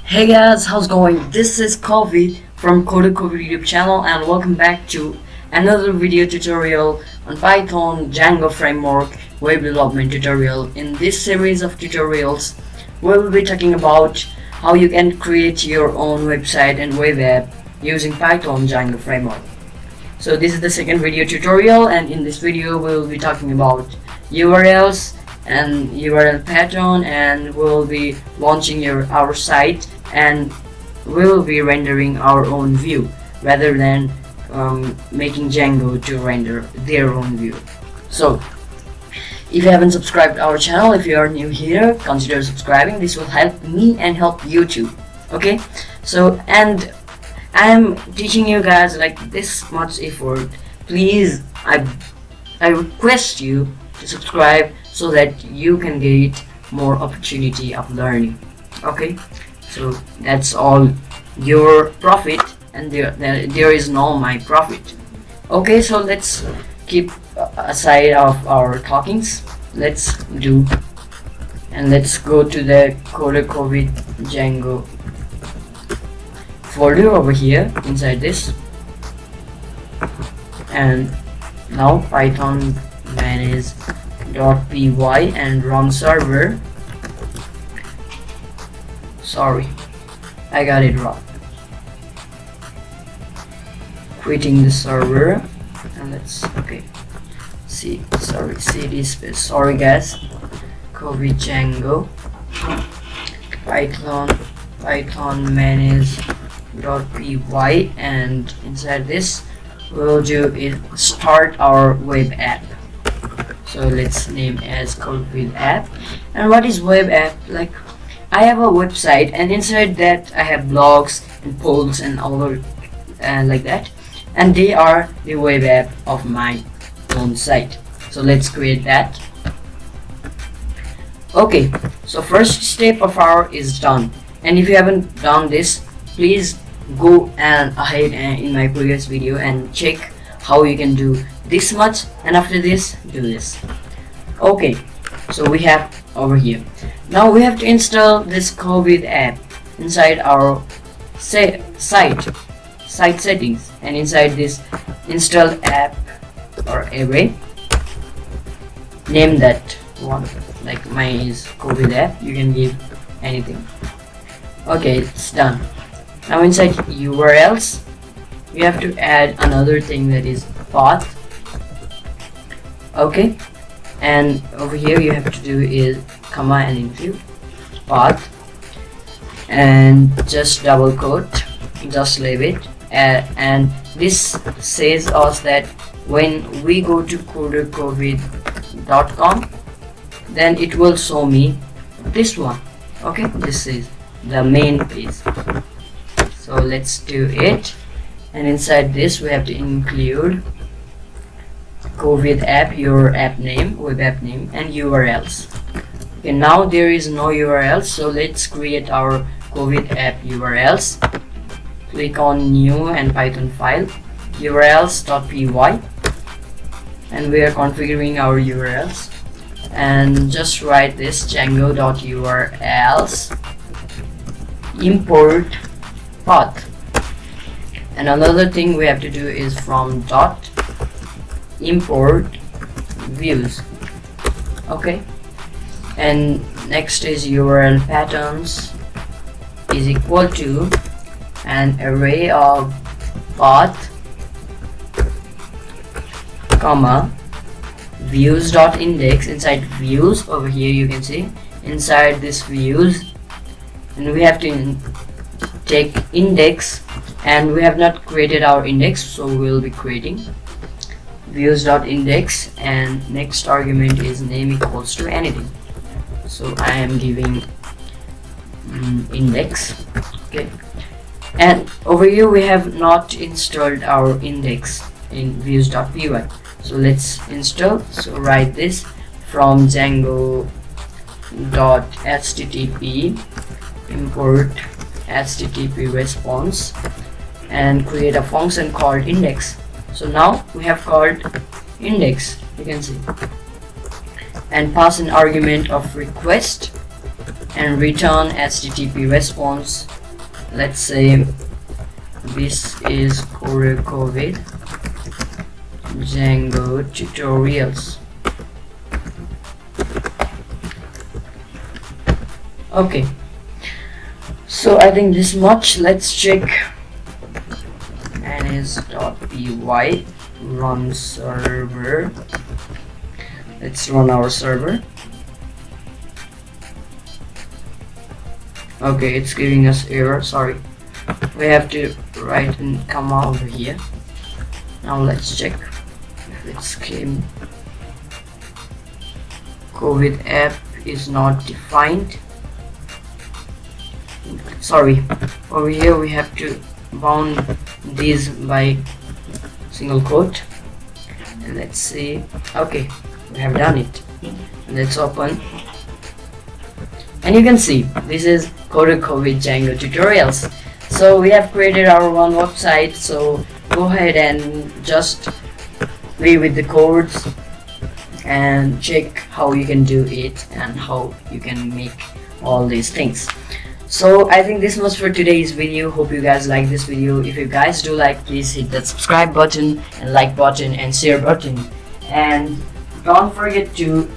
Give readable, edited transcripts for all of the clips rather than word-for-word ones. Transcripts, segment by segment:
Hey guys, how's it going? This is Kovid from Kovid YouTube channel and welcome back to another video tutorial on Python Django framework web development tutorial. In this series of tutorials, we'll be talking about how you can create your own website and web app using Python Django framework. So this is the second video tutorial, and in this video we'll be talking about URLs and URL pattern, and we'll be launching our site, and we'll be rendering our own view rather than making Django to render their own view. So if you haven't subscribed our channel, if you are new here, consider subscribing. This will help me and help you too. Okay, so and I'm teaching you guys like this much effort. Please, I request you to subscribe so that you can get more opportunity of learning. Okay, so that's all your profit, and there is no my profit. Okay, so let's keep aside of our talkings. Let's do, and let's go to the Kovid Django folder over here inside this, and now python manage.py and run server. Sorry, I got it wrong. Quitting the server, and let's cd space, sorry guys, Kovid Django python manage.py, and inside this we'll do is start our web app. So let's name as Kovid app. And what is web app? Like, I have a website, and inside that I have blogs and polls and all like that, and they are the web app of my own site. So let's create that. Okay, so first step of our is done, and if you haven't done this, please go ahead in my previous video and check how you can do this much, and after this do this. Okay, so we have over here. Now we have to install this Kovid app inside our site settings, and inside this install app or array, name that one. Like mine is Kovid app, you can give anything. Okay, it's done. Now inside URLs, we have to add another thing, that is path. Okay, and over here you have to do is comma and include path, and just double quote, just leave it, and this says us that when we go to kovid.com, then it will show me this one. Okay, this is the main page. So let's do it, and inside this we have to include Kovid app, your app name, web app name, and URLs. Okay, now there is no URLs, so let's create our Kovid app URLs. Click on new and Python file, urls.py, and we are configuring our URLs, and just write this django.urls import path. And another thing we have to do is from dot import views. Okay, and next is URL patterns is equal to an array of path comma views.index. Inside views over here you can see inside this views, and we have to take index, and we have not created our index, so we'll be creating views.index, and next argument is name equals to anything, so I am giving index. Okay, and over here we have not installed our index in views.py, so let's install. So write this from django.http import http response and create a function called index. So now we have called index, you can see, and pass an argument of request and return HTTP response. Let's say this is Kovid Django tutorials. Okay, so I think this much. Let's check ns.py run server. Let's run our server. Okay, it's giving us error, sorry. We have to write and come over here. Now let's check if it's came. Kovid app is not defined. Sorry, over here we have to bound these by single quote. And let's see. Okay, we have done it. Let's open. And you can see this is Kovid Django tutorials. So we have created our one website. So go ahead and just play with the codes and check how you can do it and how you can make all these things. So I think this was for today's video. Hope you guys like this video. If you guys do like, please hit that subscribe button and like button and share button. And don't forget to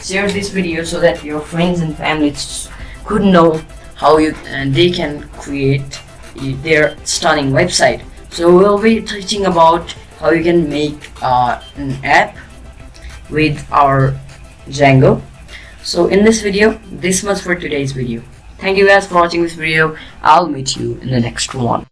share this video so that your friends and families could know how they can create their stunning website. So we'll be teaching about how you can make an app with our Django. So in this video, this much for today's video. Thank you guys for watching this video. I'll meet you in the next one.